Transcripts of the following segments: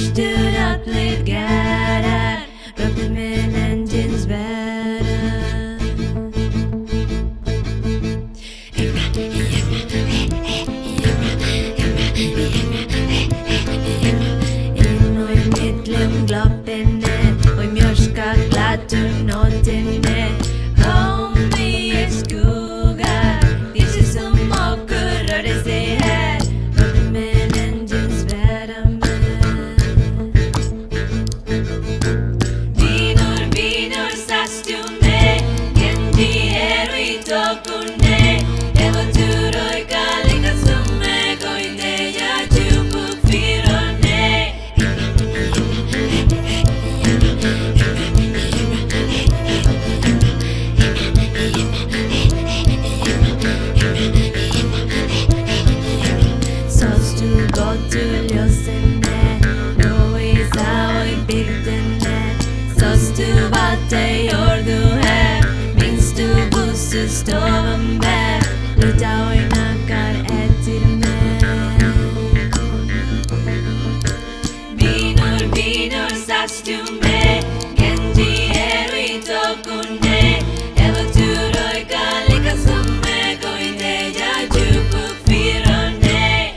stood up late, got out, rubbed them in engines better. In och i mittlen gloppinne, och i mjörska klaturnåtinne. Homie i skogar, lyser som åker, rörde sig här, rubbed them in engines better. Vinor, sas du med, Genji er i tokune, Evo turoi kalika summe, koite ja jupuk firone. Sås du gott till ljussene, nå i sa i bygdene. Sås du vad det gör du här, minns du bussestoven bär, luta och i nackar äter med. Vinor, sas du med, Genji er i tokune, Evo turoi kalika summe, koite ja jupuk firone.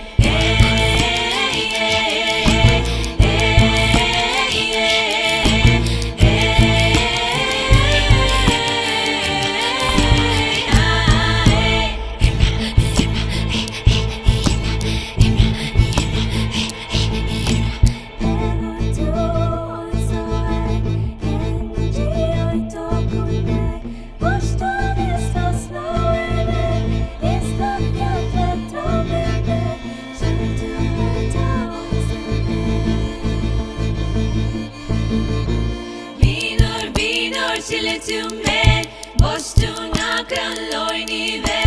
Vinor, chile tu me, boş tu nakran loyni ve.